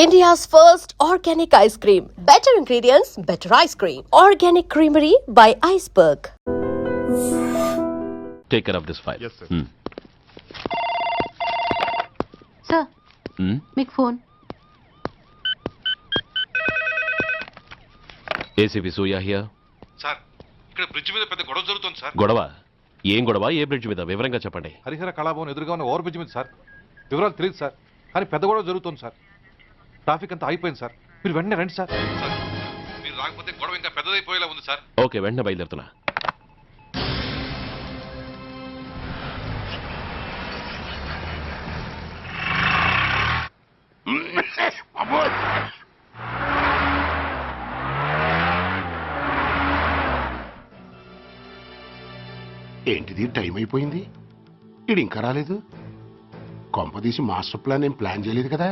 India's first organic ice cream. Better ingredients, better ice cream. Organic Creamery by Iceberg. Take care of this file. Yes, sir. Sir మీకు phone. ACP Surya here. Sir ఇక్కడ bridge మీద పెద్ద గొడవ జరుగుతుంది sir. గొడవ? ఏం గొడవ? ఏ bridge మీద? వివరంగా చెప్పండి. హరిహర కళాభవన్ ఎదురుగా ఉన్న ఓవర్ బ్రిడ్జ్ మీద సార్. వివరాలు తెలియదు సార్, కానీ పెద్ద గొడవ జరుగుతుంది సార్. ట్రాఫిక్ అంతా అయిపోయింది సార్. మీరు వెంటనే రండి సార్. మీరు రాకపోతే గొడవ ఇంకా పెద్దదైపోయేలా ఉంది సార్. ఓకే, వెంటనే బయలుదేరుతున్నా. ఏంటిది, టైం అయిపోయింది, ఇది ఇంకా రాలేదు. కొంపదీసి మాస్టర్ ప్లాన్ ఏం ప్లాన్ చేయలేదు కదా.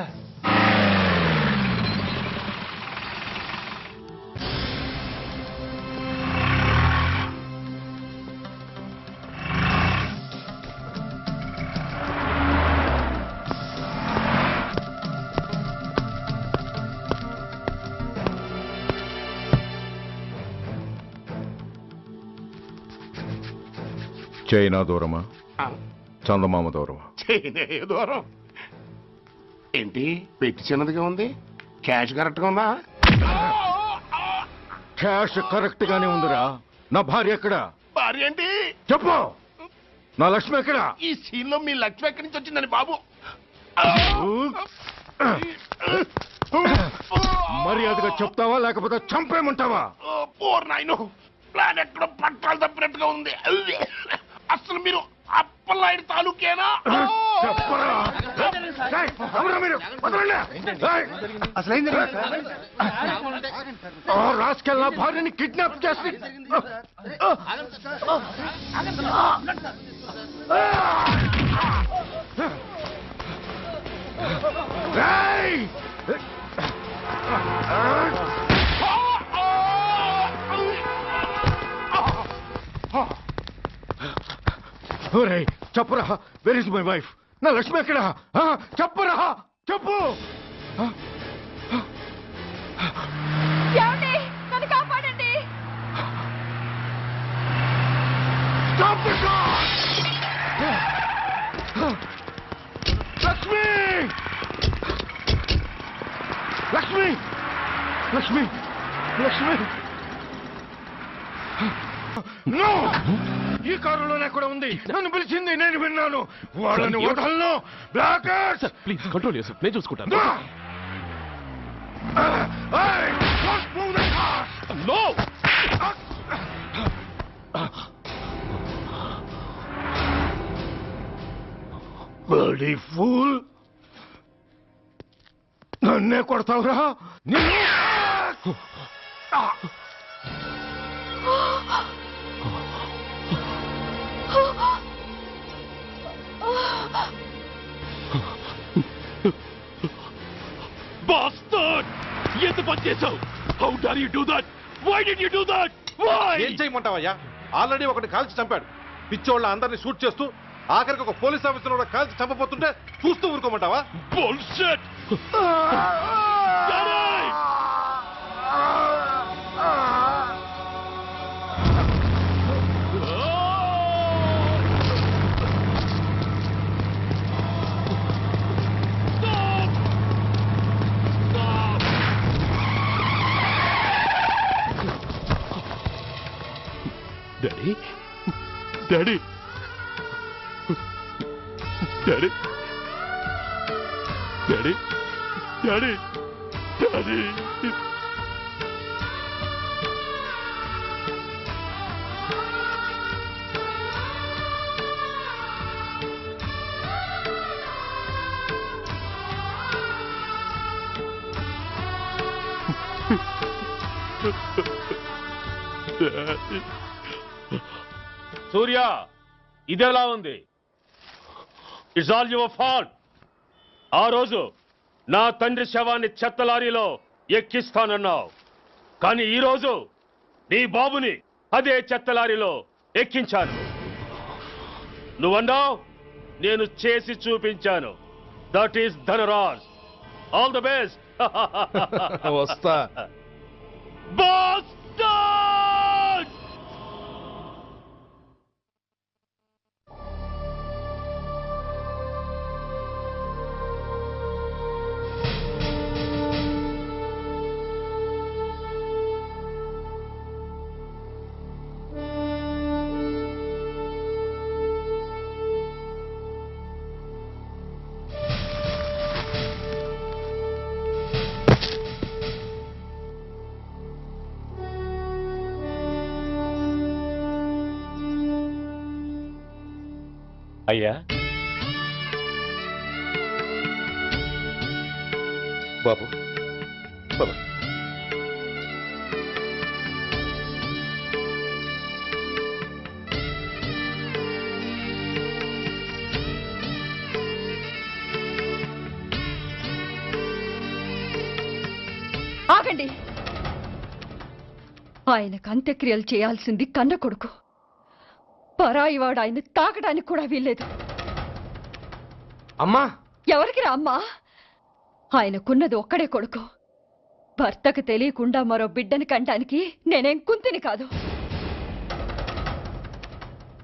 చైనా దూరమా, చందమామ దూరమా? చైనా దూరం ఏంటి, పెట్టి చిన్నదిగా ఉంది, క్యాష్ కరెక్ట్గా ఉందా? క్యాష్ కరెక్ట్ గానే ఉందిరా. నా భార్య ఎక్కడ? భార్య ఏంటి చెప్పు. నా లక్ష్మి ఎక్కడ? ఈ సీన్ లో మీ లక్ష్మి ఎక్కడి నుంచి వచ్చిందని బాబు. మర్యాదగా చెప్తావా లేకపోతే చంపేమంటావా? పోర్ నాయను, ప్లాన్ ఎక్కడ పట్టాలు తప్పినట్టుగా ఉంది. అసలు మీరు అప్పలాయుడు తాలూకేనా? చెప్పరా. ఏయ్, ఎవరా మీరు? వదలండి. ఏయ్. ఆ రాస్కెల్ నా భార్యని కిడ్నాప్ చేసి ఏయ్! ఒరేయ్, చెప్పరా, వేర్ ఇస్ మై వైఫ్? నా లక్ష్మి ఎక్కడ? చెప్పరా, చెప్పు. నన్ను కాపాడండి. Stop the car! Lakshmi, Lakshmi, Lakshmi, Lakshmi. No, ఈ కారులోనే కూడా ఉంది. నన్ను పిలిచింది, నేను విన్నాను. వాళ్ళని వదలను. Blockers, please control yourself. నేను చూసుకుంటాను. నో. బడీ ఫూల్, నన్నే కొడతావురా? నిన్ను Bastard! ఎంత పని చేసావు? How dare you do that? Why did you do that? Why? ఏం చేయమంటావయ్యా? ఆల్రెడీ ఒకటి కాల్చి చంపాడు. పిచ్చోళ్ళ అందరినీ షూట్ చేస్తూ ఆఖరికి ఒక పోలీస్ ఆఫీసర్ కూడా కాల్చి చంపబోతుంటే చూస్తూ ఊరుకోమంటావా? Bullshit! Daddy? Daddy? Daddy? Daddy? Daddy? Daddy? Daddy? సూర్య, ఇదెలా ఉంది? It's all your fault. ఆ రోజు నా తండ్రి శవాన్ని చెత్త లారీలో ఎక్కిస్తానన్నావు, కానీ ఈరోజు నీ బాబుని అదే చెత్త లారీలో ఎక్కించాను. నువ్వన్నావు, నేను చేసి చూపించాను. That is Dhanraj. All the best. వస్తా. బాస్టర్డ్! అయ్యా, బాబు పద. ఆగండి. ఆయనకు అంత్యక్రియలు చేయాల్సింది కన్న కొడుకు. పరాయివాడు ఆయన తాకడానికి కూడా వీల్లేదు. అమ్మా, ఎవరికి రా అమ్మా? ఆయనకున్నది ఒక్కడే కొడుకు. భర్తకు తెలియకుండా మరో బిడ్డని కంటానికి నేనేం కుంతిని కాదు.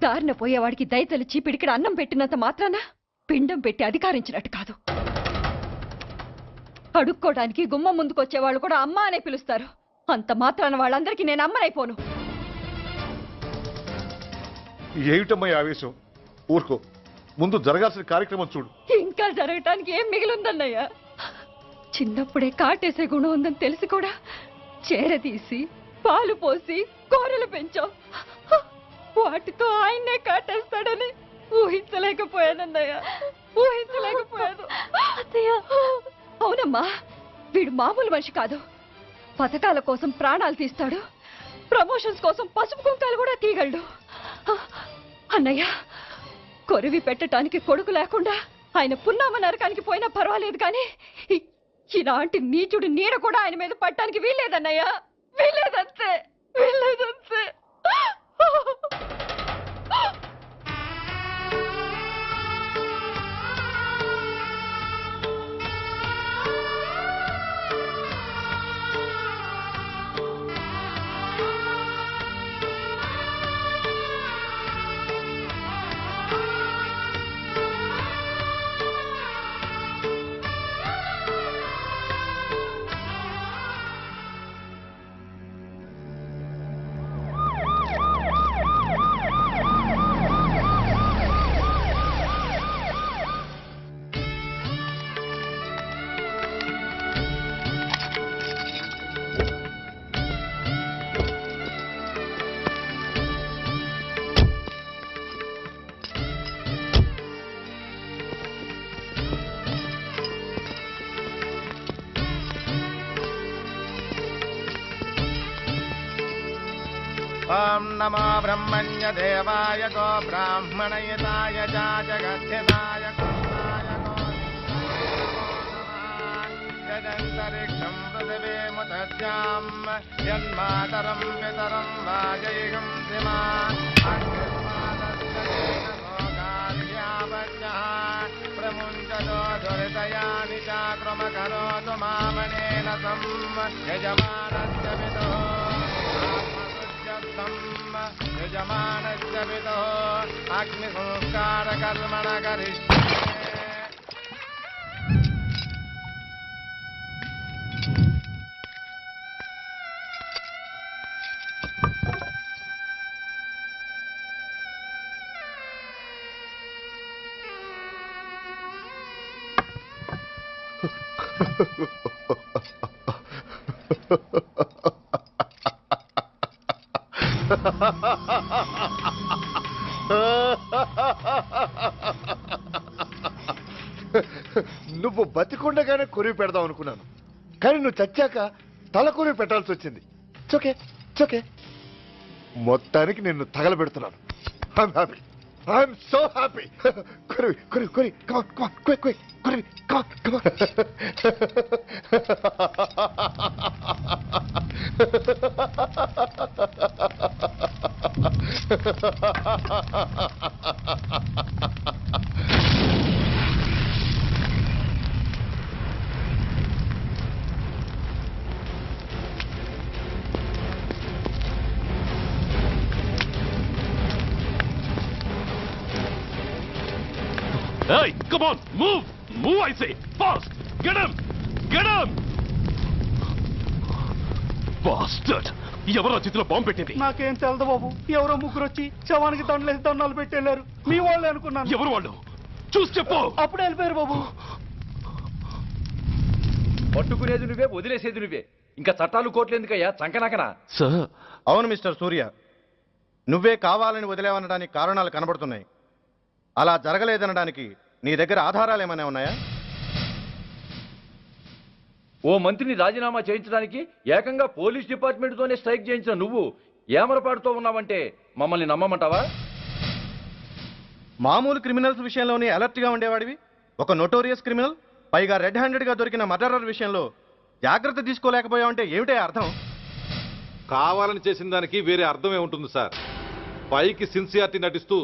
దారిన పోయేవాడికి దయతలిచి పిడికిడ అన్నం పెట్టినంత మాత్రాన పిండం పెట్టి అధికారించినట్టు కాదు. అడుక్కోవడానికి గుమ్మం ముందుకొచ్చేవాళ్ళు కూడా అమ్మ అనే పిలుస్తారు. అంత మాత్రాన వాళ్ళందరికీ నేను అమ్మనైపోను. ఏమిటమ్మా ఈ ఆవేశం? ఊరుకో, ముందు జరగాల్సిన కార్యక్రమం చూడు. ఇంకా జరగటానికి ఏం మిగిలిందన్నయ్యా? చిన్నప్పుడే కాటేసే గుణం ఉందని తెలిసి కూడా చేరదీసి పాలు పోసి కూరలు పెంచాం. వాటితో ఆయన్నే కాటేస్తాడని ఊహించలేకపోయానన్నయ్యా, ఊహించలేకపోయాను. అవునమ్మా, వీడు మామూలు మనిషి కాదు. పథకాల కోసం ప్రాణాలు తీస్తాడు, ప్రమోషన్స్ కోసం పసుపు కుంకాలు కూడా తీయగలడు. అన్నయ్య, కొరివి పెట్టడానికి కొడుకు లేకుండా ఆయన పున్నామ నరకానికి పోయినా పర్వాలేదు, కానీ ఇలాంటి నీచుడు నీడ కూడా ఆయన మీద పట్టడానికి వీల్లేదన్నయ్య, వీల్లేదంతే, వీల్లేదంతే. ఓం నమో బ్రహ్మణ్య దేవాయ గో బ్రాహ్మణయతాయ జగద్ధితాయ కృష్ణాయ యదంతరిక్షం పృథివీముదస్యాం యన్మాతరం పితరం వాజయిగం సిమా ప్రముంచదో దురితయాని చాక్రమకరోతు మామనేన సం యజమానస్య పితో యజమానస్య పితో అగ్ని సంస్కార కర్మణ కరిష్యే. నువ్వు బతికుండగానే కొరివి పెడదాం అనుకున్నాను, కానీ నువ్వు చచ్చాక తల కొరివి పెట్టాల్సి వచ్చింది. చోకే చోకే, మొత్తానికి నిన్ను తగలబెడుతున్నాను. I'm happy, I'm so happy. కొరివి కొరివి కొరి, కమాన్ కమాన్, క్విక్ క్విక్, కొరివి, come on come on. Hey, come on, move! Move, I say! Fast! Get him! Get him! Bastard! ఎవరో చేతిలో బాంబు పెట్టింది? నాకేం తెలదు బాబు. ఎవరో ముగ్గురు వచ్చి శవానికి దండలేసి దండాలు పెట్టేళ్లారు. మీ వాళ్ళే అనుకున్నాను. ఎవరు వాళ్ళు? చూసి చెప్పు. అప్పుడే వెళ్ళిపోయారు బాబు. పట్టుకునేది నువ్వే, వదిలేసేది నువ్వే. ఇంకా చట్టాలు కోట్లు ఎందుకయ్యా, చంకనాకనా? సార్, అవును మిస్టర్ సూర్య, నువ్వే కావాలని వదిలేవనడానికి కారణాలు కనబడుతున్నాయి. అలా జరగలేదనడానికి నీ దగ్గర ఆధారాలు ఏమైనా ఉన్నాయా? ఓ మంత్రిని రాజీనామా చేయించడానికి ఏకంగా పోలీస్ డిపార్ట్మెంట్తోనే స్ట్రైక్ చేయించిన నువ్వు ఏమరపాటుతో ఉన్నావంటే మమ్మల్ని నమ్మమంటావా? మామూలు క్రిమినల్స్ విషయంలోనే అలర్ట్గా ఉండేవాడివి. ఒక నోటోరియస్ క్రిమినల్, పైగా రెడ్ హ్యాండెడ్గా దొరికిన మర్డరర్ విషయంలో జాగ్రత్త తీసుకోలేకపోయావంటే ఏమిటే అర్థం? కావాలని చేసిన దానికి వేరే అర్థమే ఉంటుంది సార్. పైకి సిన్సియారిటీ నటిస్తూ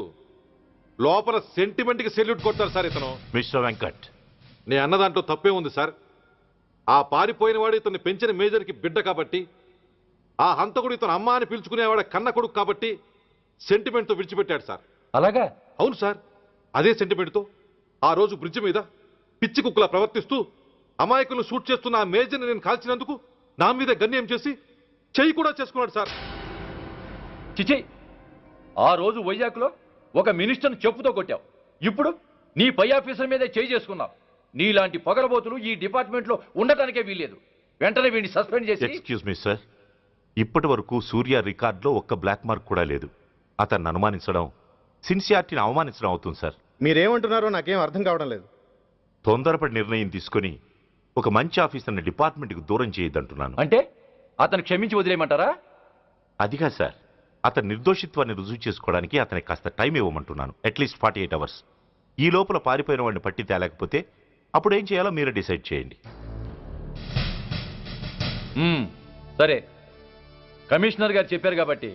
లోపల సెంటిమెంట్కి సెల్యూట్ కొడతారు సార్ ఇతను. మిస్టర్ వెంకట్, నే అన్న దాంట్లో తప్పే ఉంది సార్. ఆ పారిపోయిన వాడు ఇతన్ని పెంచిన మేజర్కి బిడ్డ కాబట్టి, ఆ హంతకుడు ఇతను అమ్మ అని పిలుచుకునేవాడు కన్న కొడుకు కాబట్టి సెంటిమెంట్తో విడిచిపెట్టాడు సార్. అలాగా? అవును సార్, అదే సెంటిమెంట్తో ఆ రోజు బ్రిడ్జ్ మీద పిచ్చి కుక్కలా ప్రవర్తిస్తూ అమాయకులను షూట్ చేస్తున్న ఆ మేజర్ని నేను కాల్చినందుకు నా మీద గన్యం చేసి చెయ్యి కూడా చేసుకున్నాడు సార్. చిచి, ఆ రోజు వైజాగ్లో ఒక మినిస్టర్ని చెప్పుతో కొట్టావు. ఇప్పుడు నీ పై ఆఫీసర్ మీదే చేయి చేసుకున్నావు. నీలాంటి పొగరబోతులు ఈ డిపార్ట్మెంట్లో ఉండటానికే వీల్లేదు. వెంటనే వీడిని సస్పెండ్ చేసి. ఎక్స్క్యూజ్ మీ సార్, ఇప్పటి వరకు సూర్య రికార్డులో ఒక్క బ్లాక్ మార్క్ కూడా లేదు. అతన్ని అనుమానించడం సిన్సియారిటీని అవమానించడం అవుతుంది సార్. మీరేమంటున్నారో నాకేం అర్థం కావడం లేదు. తొందరపడి నిర్ణయం తీసుకొని ఒక మంచి ఆఫీసర్ని డిపార్ట్మెంట్కి దూరం చేయొద్దంటున్నాను. అంటే అతను క్షమించి వదిలేయమంటారా? అదిగా సార్, అతని నిర్దోషిత్వాన్ని రుజువు చేసుకోవడానికి అతనికి కాస్త టైం ఇవ్వమంటున్నాను. At least 48 hours. ఈ లోపల పారిపోయిన వాడిని పట్టి తేలేకపోతే అప్పుడు ఏం చేయాలో మీరే డిసైడ్ చేయండి. సరే, కమిషనర్ గారు చెప్పారు కాబట్టి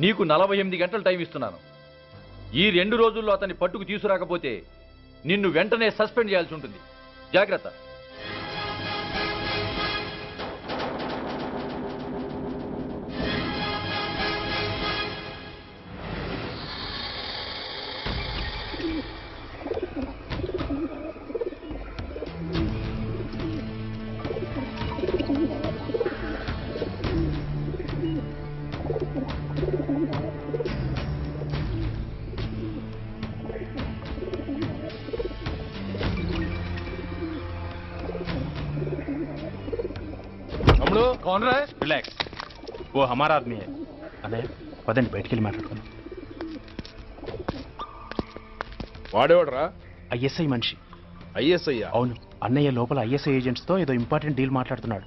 నీకు 48 గంటలు టైం ఇస్తున్నాను. ఈ 2 రోజుల్లో అతన్ని పట్టుకు తీసుకురాకపోతే నిన్ను వెంటనే సస్పెండ్ చేయాల్సి ఉంటుంది. జాగ్రత్త. कौन रहा है? रिलैक्स, वो हमारा आदमी है. అన్నయ్య పదండి బయటికి వెళ్ళి మాట్లాడుకుందాం. వాడేవాడరా? ఐఎస్ఐ మనిషి. ఐఎస్ఐ? అవును, అన్నయ్య లోపల ఐఎస్ఐ ఏజెంట్స్ తో ఏదో ఇంపార్టెంట్ డీల్ మాట్లాడుతున్నాడు.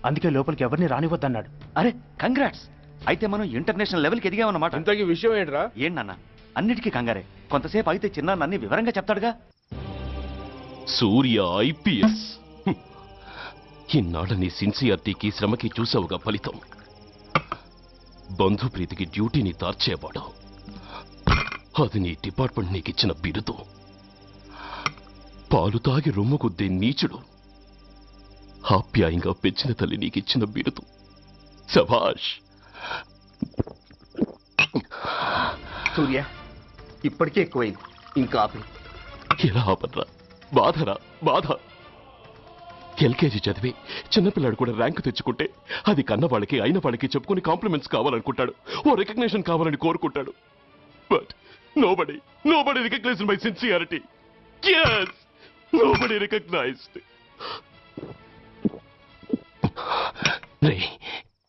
అందుకే లోపలికి ఎవరిని రానివద్దన్నాడు. అరే కంగ్రాట్స్, అయితే మనం ఇంటర్నేషనల్ లెవెల్కి ఎదిగామన్నమాట. ఇంతకీ విషయం ఏంట్రా? ఏంటన్నా అన్నిటికీ కంగారే. కొంతసేపు అయితే చిన్న అన్ని వివరంగా చెప్తాడుగా. సూర్య ఐపీఎస్. ఇన్నాళ్ళ నీ సిన్సియారిటీకి శ్రమకి చూసావుగా ఫలితం. బంధుప్రీతికి డ్యూటీని తార్చేవాడు. అది నీ డిపార్ట్మెంట్ నీకిచ్చిన బిరుదు. పాలు తాగి రొమ్ము కొద్దే నీచుడు. ఆప్యాయంగా పెంచిన తల్లి నీకిచ్చిన బిరుదు. శభాష్. సూర్య ఇప్పటికే ఎక్కువైంది, ఇంకా ఆపి. ఎలా ఆపనరా? బాధరా బాధ. ఎల్కేజీ చదివి చిన్నపిల్లాడు కూడా ర్యాంకు తెచ్చుకుంటే అది కన్నవాళ్ళకి అయిన వాళ్ళకి చెప్పుకుని కాంప్లిమెంట్స్ కావాలనుకుంటాడు, ఓ రికగ్నిషన్ కావాలని కోరుకుంటాడు. But nobody recognized my sincerity. yes, nobody recognized.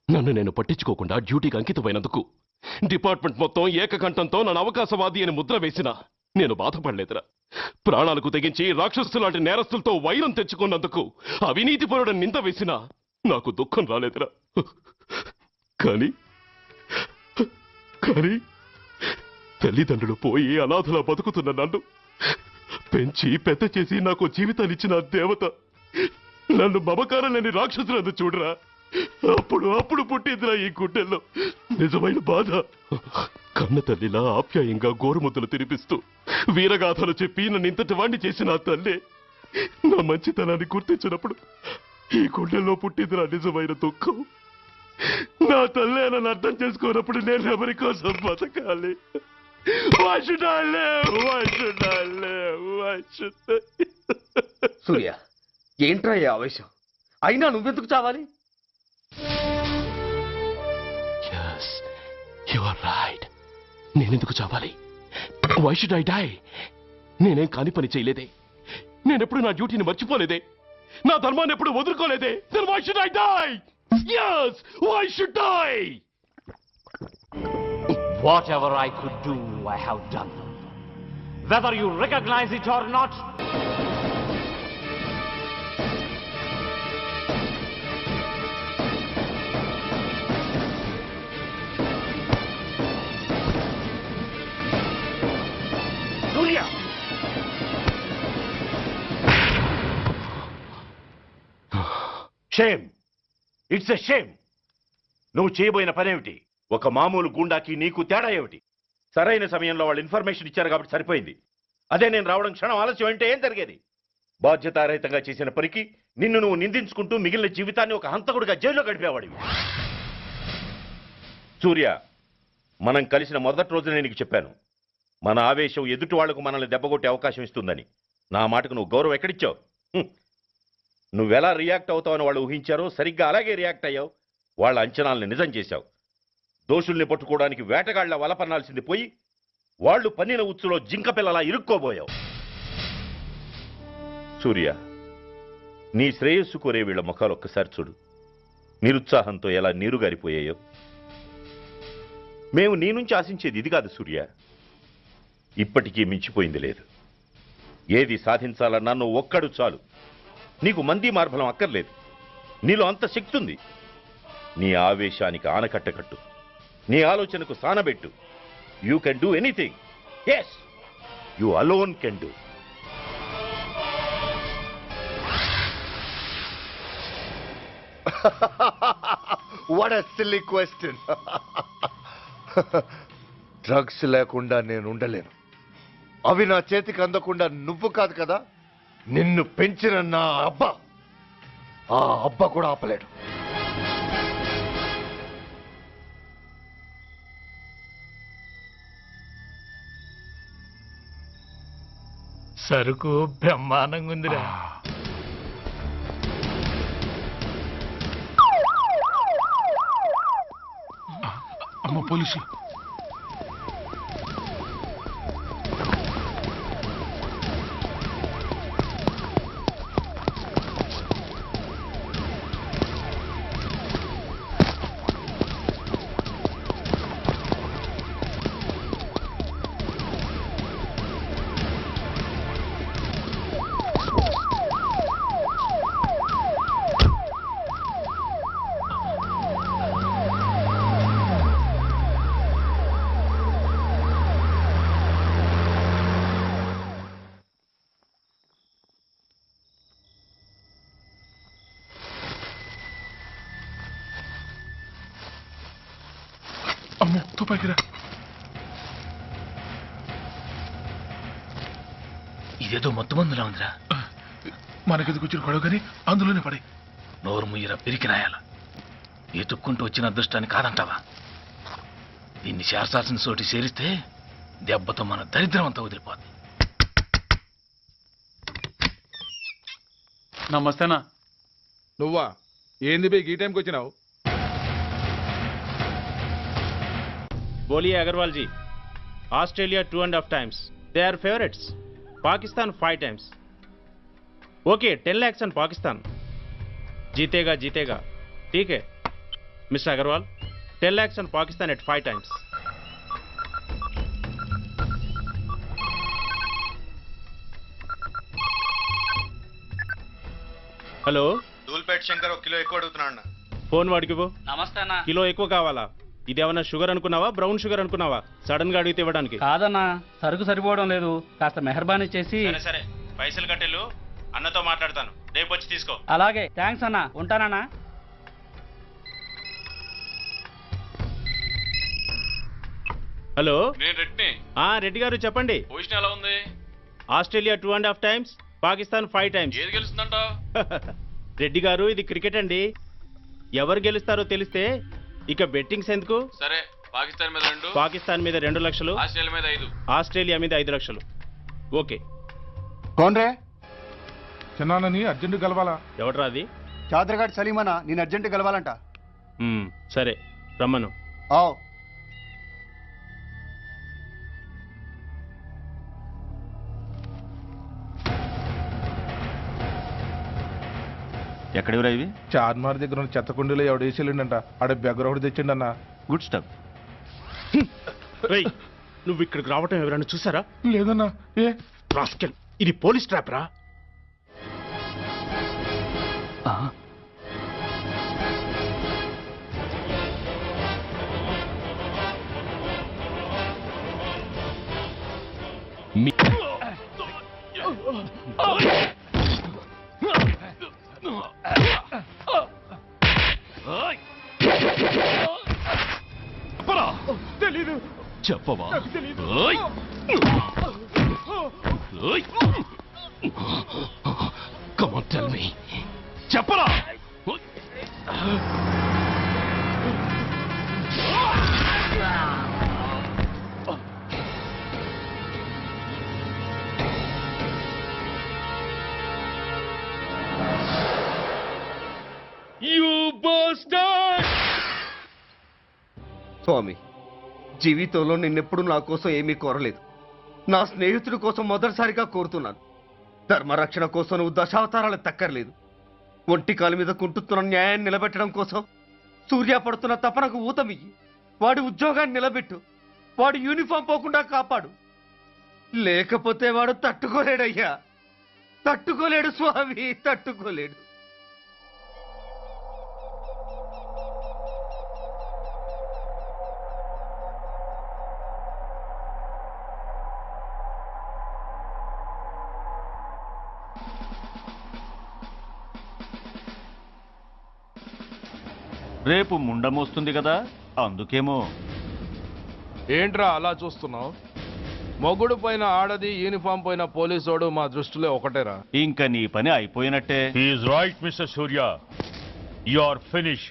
నన్ను నేను పట్టించుకోకుండా డ్యూటీకి అంకితమైనందుకు డిపార్ట్మెంట్ మొత్తం ఏకకంఠంతో నన్ను అవకాశవాది అని ముద్ర వేసినా నేను బాధపడలేదురా. ప్రాణాలకు తెగించి రాక్షసు లాంటి నేరస్తులతో వైరం తెచ్చుకున్నందుకు అవినీతిపరుడు నింద వేసినా నాకు దుఃఖం రాలేదురా. కానీ తల్లిదండ్రులు పోయి అనాథలా బతుకుతున్న నన్ను పెంచి పెద్ద చేసి నాకు జీవితాన్నిచ్చిన దేవత నన్ను మమకారం లేని రాక్షసులందు చూడరా. అప్పుడు పుట్టిందిరా ఈ గుడ్డెల్లో నిజమైన బాధ. కన్న తల్లిలా ఆప్యాయంగా గోరుముద్దలు తినిపిస్తూ వీరగాథలు చెప్పి నన్ను ఇంతటి వాణ్ణి చేసిన ఆ తల్లే నా మంచితనాన్ని గుర్తించినప్పుడు ఈ గుండెల్లో పుట్టిందిరా నిజమైన దుఃఖం. నా తల్లే నన్ను అర్థం చేసుకోనప్పుడు నేను ఎవరి కోసం బతకాలి? Why should I live? Why should I live? why should I? సూర్య ఏంట్రా ఈ ఆవేశం? అయినా నువ్వెందుకు చావాలి? Yes, you are right. నేనెందుకు చావాలి? Why should I die? నేనేం కాని పని చేయలేదే. నేనెప్పుడు నా డ్యూటీని మర్చిపోలేదే. నా ధర్మాన్ని ఎప్పుడు వదులుకోలేదే. Then why should I die? Yes, why should I? Whatever I could do, I have done. Whether you recognize it or not, Surya! Shame, it's a shame. నువ్వు చేయబోయిన పనేమిటి? ఒక మామూలు గుండాకి నీకు తేడా ఏమిటి? సరైన సమయంలో వాళ్ళు ఇన్ఫర్మేషన్ ఇచ్చారు కాబట్టి సరిపోయింది. అదే నేను రావడం క్షణం ఆలస్యం అంటే ఏం జరిగేది? బాధ్యతారహితంగా చేసిన పనికి నిన్ను నువ్వు నిందించుకుంటూ మిగిలిన జీవితాన్ని ఒక హంతకుడిగా జైల్లో గడిపేవాడివి. సూర్య, మనం కలిసిన మొదటి రోజు నేను నీకు చెప్పాను, మన ఆవేశం ఎదుటి వాళ్లకు మనల్ని దెబ్బగొట్టే అవకాశం ఇస్తుందని. నా మాటకు నువ్వు గౌరవం ఎక్కడిచ్చావు? నువ్వెలా రియాక్ట్ అవుతావని వాళ్ళు ఊహించారో సరిగ్గా అలాగే రియాక్ట్ అయ్యావు. వాళ్ళ అంచనాల్ని నిజం చేశావు. దోషుల్ని పట్టుకోవడానికి వేటగాళ్ల వలపన్నాల్సింది పోయి వాళ్ళు పన్నిన ఉచ్చులో జింక పిల్లలా ఇరుక్కోబోయావు. సూర్య, నీ శ్రేయస్సు కోరే వీళ్ళ ముఖాలు ఒక్కసారి చూడు. నిరుత్సాహంతో ఎలా నీరుగారిపోయాయో. మేము నీ నుంచి ఆశించేది ఇది కాదు సూర్య. ఇప్పటికీ మించిపోయింది లేదు. ఏది సాధించాలన్నా నువ్వు ఒక్కడు చాలు. నీకు మంది మార్బలం అక్కర్లేదు. నీలో అంత శక్తి ఉంది. నీ ఆవేశానికి ఆనకట్టకట్టు, నీ ఆలోచనకు సానబెట్టు. You can do anything. Yes, you alone can do. What a silly question. Drugs లేకుండా నేను ఉండలేను. అవి నా చేతికి అందకుండా నువ్వు కాదు కదా, నిన్ను పెంచిన నా అబ్బా, ఆ అబ్బా కూడా ఆపలేడు. సరుకు బ్రహ్మాండంగా ఉందిరా. అమ్మ పోలీసు. అమ్మో, తుపాకిరా. ఇదేదో మొత్తం మందులా ఉందిరా. మనకెందుకు వచ్చిన గొడవ కానీ అందులోనే పడే. నోరు ముయ్యరా పిరికినాయాల. ఎతుక్కుంటూ వచ్చిన అదృష్టాన్ని కాదంటావా? దీన్ని చేర్చాల్సిన చోటి చేరిస్తే దెబ్బతో మన దరిద్రం అంతా వదిలిపోద్ది. నమస్తేనా. నువ్వా? ఏంది బే ఈ టైంకి వచ్చినావు? बोलिए Agarwal ji. Australia 2.5 times. They are favorites. Pakistan 5 times. Okay, 10 lakhs on Pakistan. जीतेगा जीतेगा. ठीक है mister Agarwal. 10 lakhs on Pakistan at 5 times. Hello, Dhoolpet Shankar ఒక కిలో ఎక్కువ అడుగుతున్నా. ఫోన్ వాడికి పో. నమస్తే అన్న. కిలో ఎక్కువ కావాలా? ఇదేమన్నా షుగర్ అనుకున్నావా, బ్రౌన్ షుగర్ అనుకున్నావా? సడన్ గా అడిగితే ఇవ్వడానికి కాదన్నా, సరుకు సరిపోవడం లేదు. కాస్త మెహర్బానీ చేసి. సరే పైసలు కట్టెళ్ళు, అన్నతో మాట్లాడతాను. రేపు వచ్చి తీసుకో. అలాగే, థ్యాంక్స్ అన్న. ఉంటానన్నా. హలో, నేను రెడ్డిని. రెడ్డి గారు చెప్పండి. పొజిషన్ ఎలా ఉంది? Australia 2.5 times, Pakistan 5 times. ఏది గెలుస్తుందంట? రెడ్డి గారు, ఇది క్రికెట్ అండి. ఎవరు గెలుస్తారో తెలిస్తే ఇక బెట్టింగ్స్ ఎందుకు? సరే, పాకిస్తాన్ మీద 2, పాకిస్తాన్ మీద 2 లక్షలు, ఆస్ట్రేలియా మీద 5, ఆస్ట్రేలియా మీద 5 లక్షలు. Okay, కోన్రే చిన్నానని urgent కలవాలా? ఎవట్రా అది? చాదరగాడి సలీమనా నేను అర్జెంట్ కలవాలంట. సరే రమ్మను. ఆవ్. ఎక్కడివిరా ఇవి? చార్మార్ దగ్గర ఉన్న చెత్త కుండీలో ఎవడేసి వెళ్ళిండంట. ఆడ బెగ్గర తెచ్చిండన్న. Good stuff. నువ్వు ఇక్కడికి రావటం ఎవరైనా చూసారా? లేదన్నా. ఏ రాస్కెల్, ఇది పోలీస్ ట్రాప్ రా. తెలీదు. చెప్పవా? Come on, tell me. చెప్పరా? You bastard! స్వామి, జీవితంలో నిన్నెప్పుడు నా కోసం ఏమీ కోరలేదు. నా స్నేహితుడి కోసం మొదటిసారిగా కోరుతున్నాను. ధర్మరక్షణ కోసం నువ్వు దశావతారాలు తక్కర్లేదు. ఒంటి కాలు మీద కుంటుతున్న న్యాయాన్ని నిలబెట్టడం కోసం సూర్య పడుతున్న తపనకు ఊతమియ్యి. వాడి ఉద్యోగాన్ని నిలబెట్టు. వాడు యూనిఫామ్ పోకుండా కాపాడు. లేకపోతే వాడు తట్టుకోలేడయ్యా. తట్టుకోలేడు స్వామి, తట్టుకోలేడు. రేపు ముండమోస్తుంది కదా, అందుకేమో. ఏంట్రా అలా చూస్తున్నావు? మొగుడు పైన ఆడది, యూనిఫామ్ పైన పోలీసోడు మా దృష్టిలో ఒకటేరా. ఇంకా నీ పని అయిపోయినట్టే. Is right mister Surya, you are finish.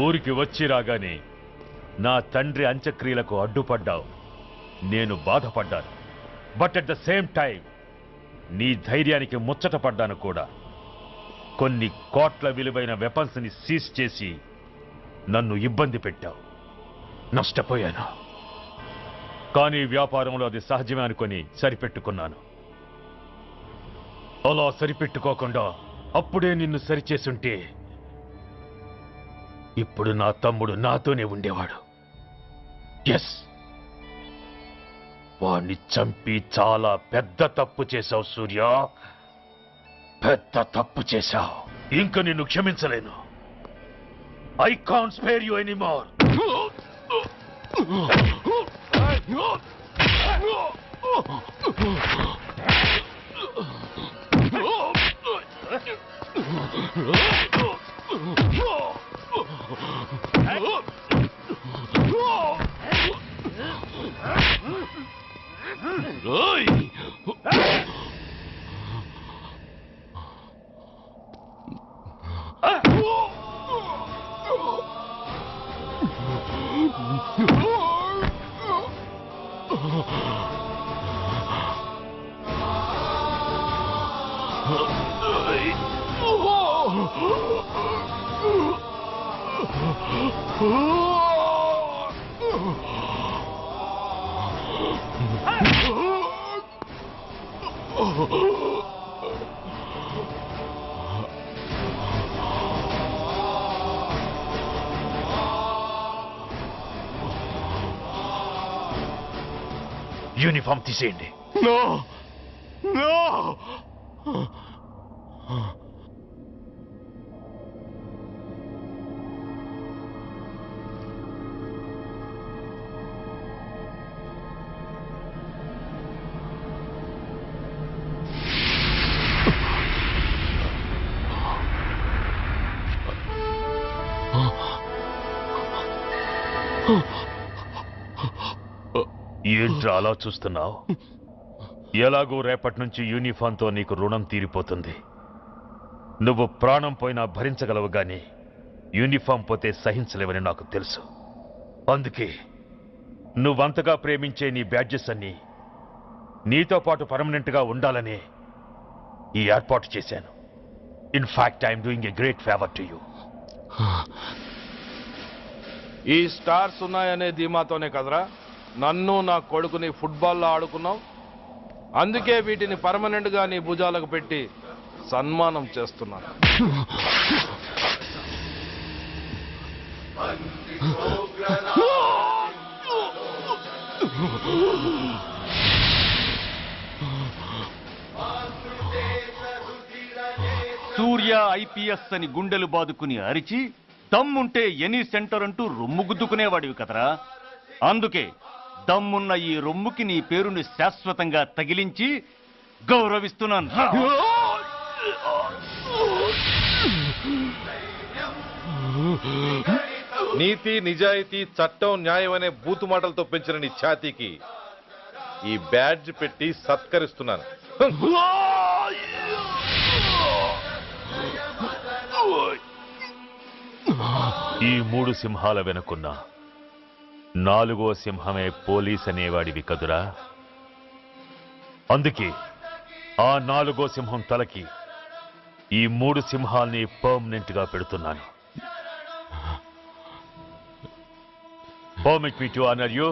ఊరికి వచ్చి రాగానే నా తండ్రి అంత్యక్రియలకు అడ్డుపడ్డావు. నేను బాధపడ్డాను. But at the same time నీ ధైర్యానికి ముచ్చటపడ్డాను కూడా. కొన్ని కోట్ల విలువైన వెపన్స్ ని సీజ్ చేసి నన్ను ఇబ్బంది పెట్టావు. నష్టపోయాను. కానీ వ్యాపారంలో అది సహజమే అనుకొని సరిపెట్టుకున్నాను. అలా సరిపెట్టుకోకుండా అప్పుడే నిన్ను సరిచేసుంటే ఇప్పుడు నా తమ్ముడు నాతోనే ఉండేవాడు. ఎస్, వాణ్ణి చంపి చాలా పెద్ద తప్పు చేశావు సూర్య. పెద్ద తప్పు చేశావు. ఇంక నిన్ను క్షమించలేను. I can't spare you anymore. Uniform తీసేయండి. No no. ఏంట్రా అలా చూస్తున్నావు? ఎలాగూ రేపటి నుంచి యూనిఫామ్తో నీకు రుణం తీరిపోతుంది. నువ్వు ప్రాణం పోయినా భరించగలవు గాని యూనిఫామ్ పోతే సహించలేవని నాకు తెలుసు. అందుకే నువ్వంతగా ప్రేమించే నీ బ్యాడ్జెస్ అన్ని నీతో పాటు పర్మనెంట్ గా ఉండాలని ఈ ఏర్పాటు చేశాను. In fact I'm doing a great favour to you. ఈ స్టార్స్ ఉన్నాయనే ధీమాతోనే కదరా నన్ను నా కొడుకుని ఫుట్బాల్లో ఆడుకున్నావు. అందుకే వీటిని పర్మనెంట్ గా నీ భుజాలకు పెట్టి సన్మానం చేస్తున్నాను. సూర్య ఐపీఎస్ అని గుండెలు బాదుకుని అరిచి దమ్ముంటే ఎనీ సెంటర్ అంటూ రొమ్ము గుద్దుకునేవాడివి కదరా. అందుకే దమ్మున్న ఈ రొమ్ముకి నీ పేరుని శాశ్వతంగా తగిలించి గౌరవిస్తున్నాను. నీతి, నిజాయితీ, చట్టం, న్యాయం అనే బూతు మాటలతో పెంచిన నీ ఛాతీకి ఈ బ్యాడ్జ్ పెట్టి సత్కరిస్తున్నాను. ఈ 3 సింహాల వెనుకున్న 4వ సింహమే పోలీస్ అనేవాడివి కదురా. అందుకే ఆ 4వ సింహం తలకి ఈ 3 సింహాల్ని పర్మనెంట్ గా పెడుతున్నాను. Permit me to honor you.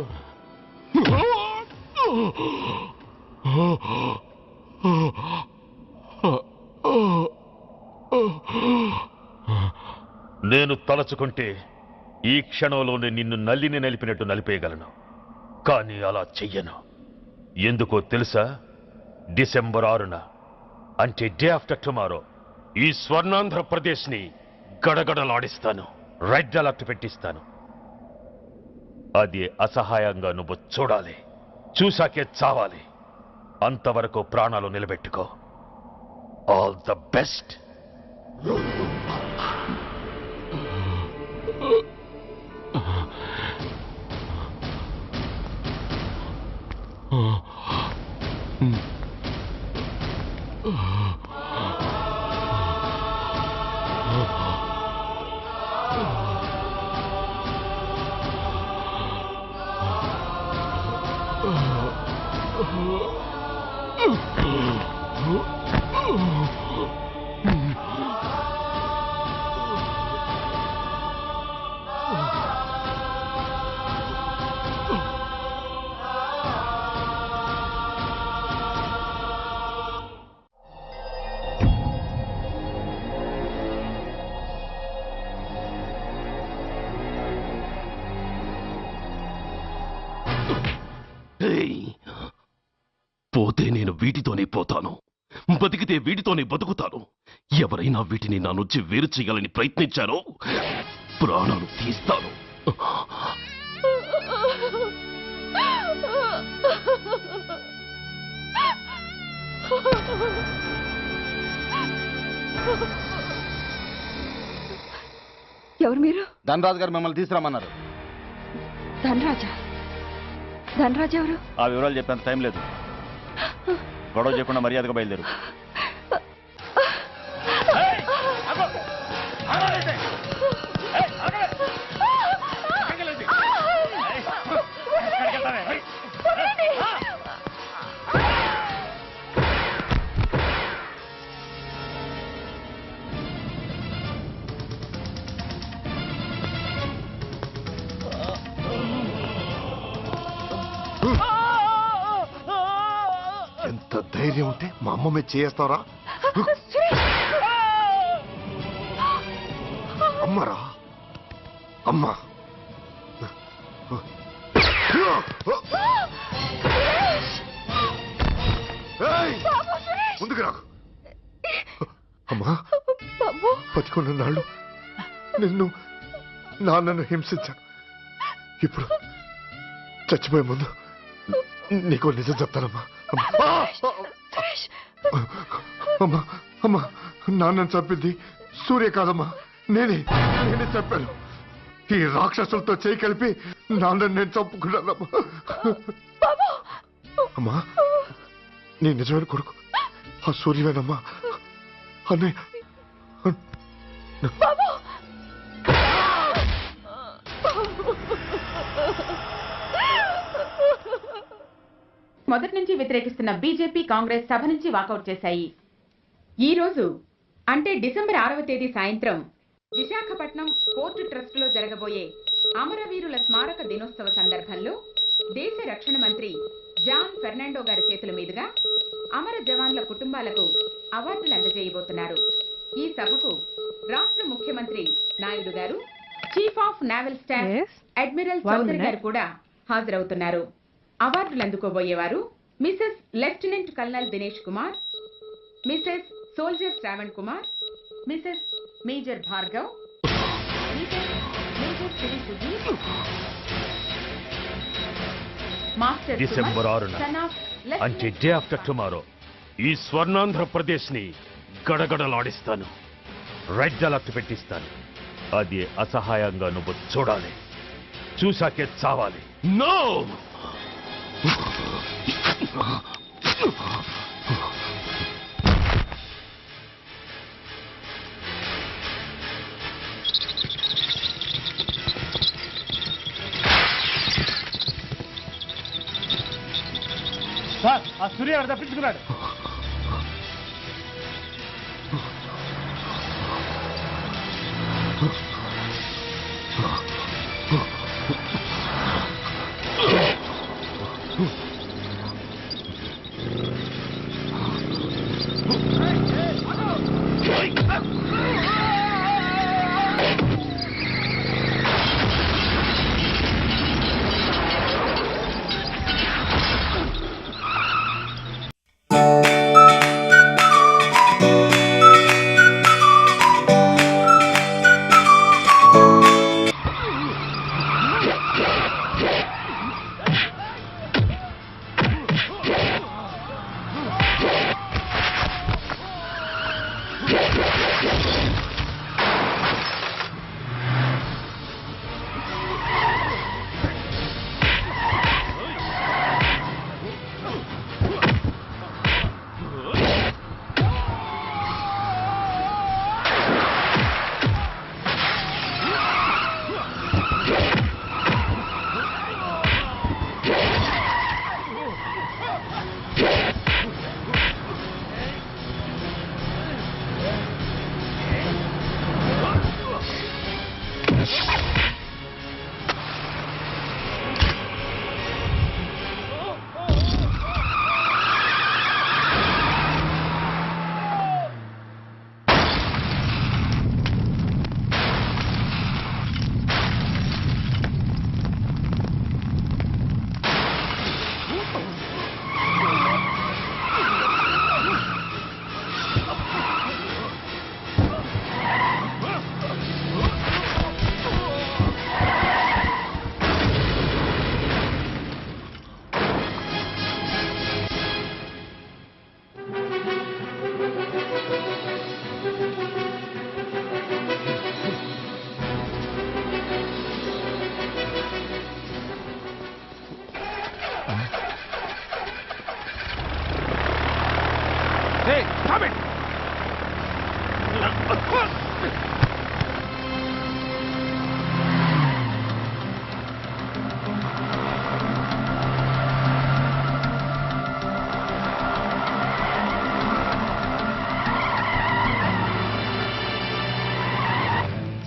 నేను తలచుకుంటే ఈ క్షణంలోనే నిన్ను నల్లిని నలిపినట్టు నలిపేయగలను. కానీ అలా చెయ్యను. ఎందుకో తెలుసా? డిసెంబర్ 6న అంటే డే ఆఫ్టర్ టుమారో ఈ స్వర్ణాంధ్రప్రదేశ్ని గడగడలాడిస్తాను. రెడ్ అలర్ట్ పెట్టిస్తాను. అది అసహాయంగా నువ్వు చూడాలి. చూశాకే చావాలి. అంతవరకు ప్రాణాలు నిలబెట్టుకో. All the best. పోతే నేను వీటితోనే పోతాను, బతికితే వీటితోనే బతుకుతాను. ఎవరైనా వీటిని నా నుంచి వేరు చేయాలని ప్రయత్నించారో ప్రాణాలు తీస్తాను. ఎవరు మీరు? ధనరాజు గారు మిమ్మల్ని తీసుకురామన్నారు. ధనరాజా? ధనరాజు ఎవరు? ఆ వివరాలు చెప్పేంత టైం లేదు. గొడవ చేయకుండా మర్యాదగా బయలుదేరు. ఎంత ధైర్యం ఉంటే మా అమ్మ మీద చేస్తావరా? అమ్మరా అమ్మా. ముందుకు రాకు అమ్మా. బతికున్న నాళ్ళు నిన్ను నాన్నను హింసించాను. ఇప్పుడు చచ్చిపోయే ముందు నీకో నిజం చెప్తానమ్మా. అమ్మా అమ్మా, నాన్నను చంపింది సూర్య కాదమ్మా, నేనే చెప్పాను. ఈ రాక్షసులతో చేయి కలిపి నాన్నని నేను చంపుకున్నానమ్మా. అమ్మా, నీ నిజమైన కొడుకు ఆ సూర్యవేనమ్మా. అన్నయ్య మొదటి నుంచి వ్యతిరేకిస్తున్న బీజేపీ, కాంగ్రెస్ సభ నుంచి వాకౌట్ చేశాయి. ఈ రోజు అంటే డిసెంబర్ 6వ తేదీ సాయంత్రం విశాఖపట్నం పోర్టు ట్రస్ట్ లో జరగబోయే అమరవీరుల స్మారక దినోత్సవ సందర్భంలో దేశ రక్షణ మంత్రి జాన్ ఫెర్నాండో గారి చేతుల మీదుగా అమర జవాన్ల కుటుంబాలకు అవార్డులు అందజేయబోతున్నారు. ఈ సభకు రాష్ట్ర ముఖ్యమంత్రి నాయుడు గారు, chief of naval staff admiral Chaudhary గారు కూడా హాజరవుతున్నారు. అవార్డులు అందుకోబోయేవారు Mrs lieutenant colonel Dinesh Kumar, Mrs soldier Shravan Kumar, Mrs major Bhargav, Mrs major Shri Sujeet, master December 6న అంటే డే ఆఫ్టర్ టుమారో ఈ స్వర్ణాంధ్రప్రదేశ్ ని గడగడలాడిస్తాను. రెడ్ అలర్ట్ పెట్టిస్తాను. అది అసహాయంగా నువ్వు చూడాలి. చూసాకే చావాలి. నో! సార్, ఆ సూర్య గారు తప్పించుకున్నాడు. Hey, stop it!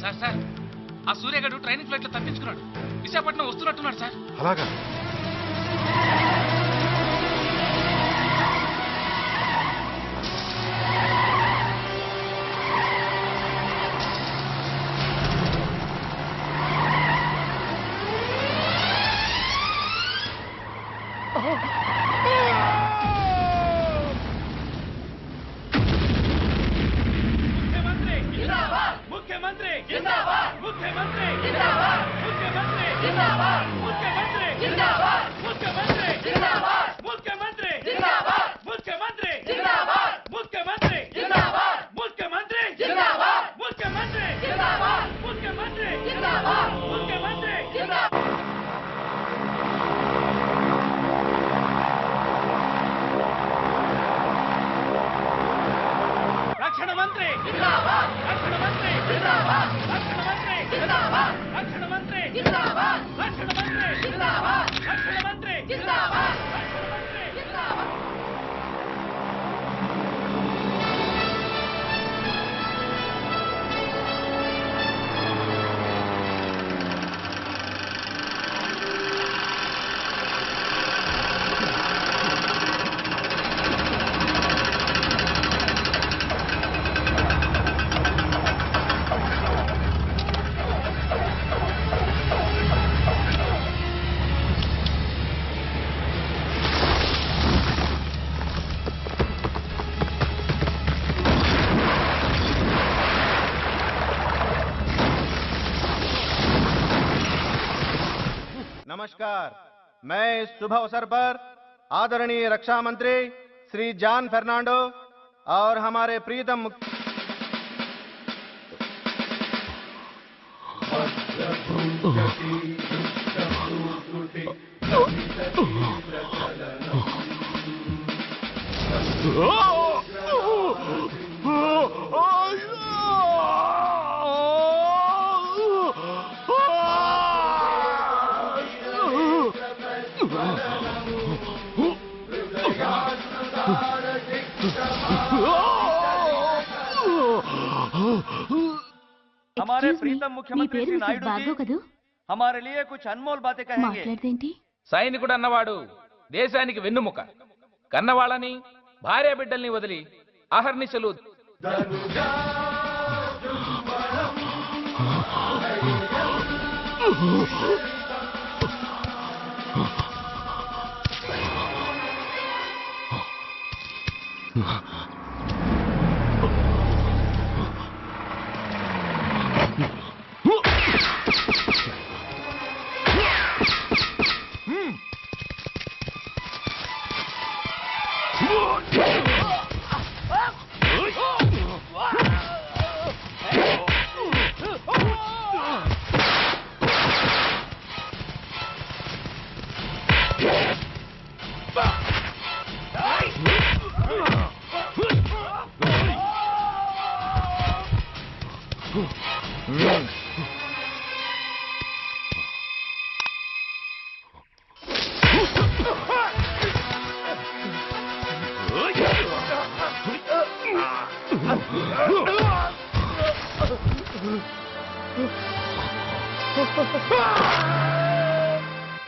Sir sir, ఆ సూర్యగాడు ట్రైనింగ్ ఫ్లైట్ లో తప్పించుకున్నాడు. విశాఖపట్నం వస్తున్నట్టున్నాడు సార్. అలాగా? मुख्यमंत्री जिंदाबाद, मुख्यमंत्री जिंदाबाद, मुख्यमंत्री जिंदाबाद, मुख्यमंत्री जिंदाबाद, मुख्यमंत्री जिंदाबाद, मुख्यमंत्री जिंदाबाद, मुख्यमंत्री जिंदाबाद, मुख्यमंत्री जिंदाबाद, मुख्यमंत्री जिंदाबाद, मुख्यमंत्री जिंदाबाद, मुख्यमंत्री जिंदाबाद, मुख्यमंत्री जिंदाबाद. रक्षण मंत्री जिंदाबाद, रक्षण मंत्री जिंदाबाद, रक्षण मंत्री जिंदाबाद, रक्षण मंत्री जिंदाबाद, रक्षण मंत्री जिंदाबाद, रक्षण मंत्री जिंदाबाद, रक्षण मंत्री नमस्कार। मैं इस शुभ अवसर पर आदरणीय रक्षा मंत्री श्री जॉन फर्नांडो और हमारे प्रीतम हमारे प्रीतम मुख्यमंत्री श्री नायडू जी हमारे लिए कुछ अनमोल बातें कहेंगे। సైనికుడు అన్నవాడు దేశానికి వెన్నుముక. కన్నవాళ్ళని భార్య బిడ్డల్ని వదిలి అహర్నిశలు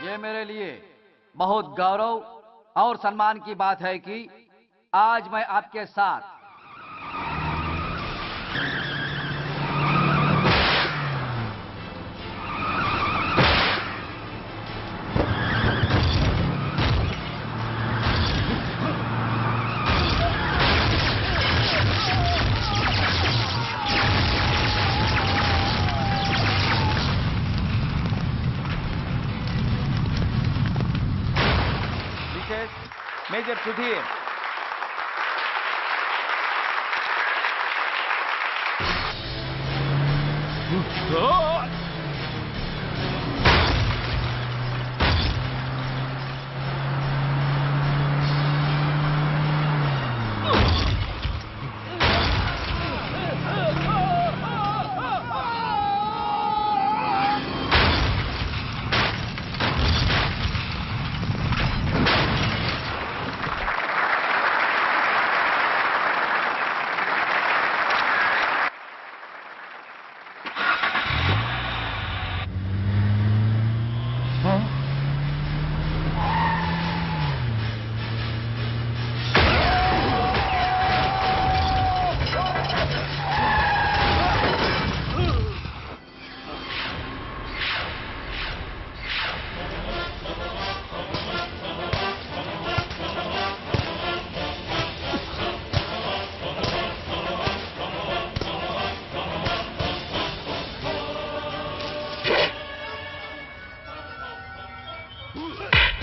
ये मेरे लिए बहुत गौरव और सम्मान की बात है कि आज मैं आपके साथ major Sudhir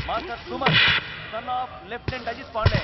master Suman son of lieutenant Ajit Pande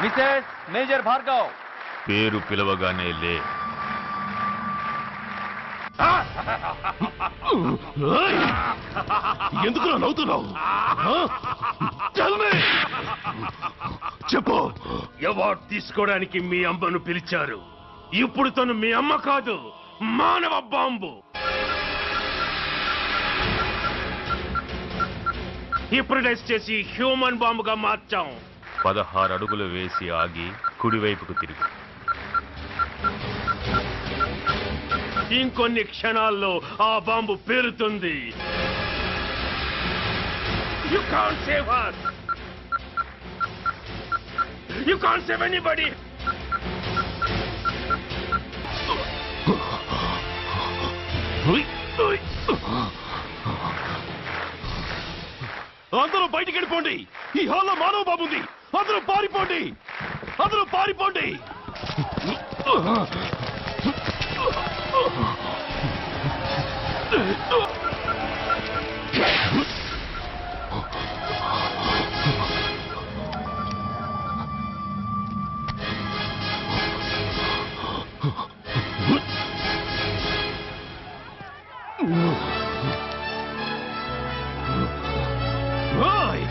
Mrs major Bhargav పేరు పిలవగానే లే. ఎందుకు నవ్వుతున్నావు? చెప్పు. అవార్డు తీసుకోవడానికి మీ అమ్మను పిలిచారు. ఇప్పుడు తను మీ అమ్మ కాదు, మానవ బాంబు. హిప్రటైజ్ చేసి హ్యూమన్ బాంబుగా మార్చాం. 16 అడుగులు వేసి ఆగి కుడివైపుకు తిరిగి. ఇంకొన్ని క్షణాల్లో ఆ bomb పేలుతుంది. You can't save her. You can't save anybody. అందరూ బయటికి వెళ్ళిపోండి. ఈ హాల్లో మానవ బాబు ఉంది. అందరూ పారిపోండి. అందరూ పారిపోండి. Right.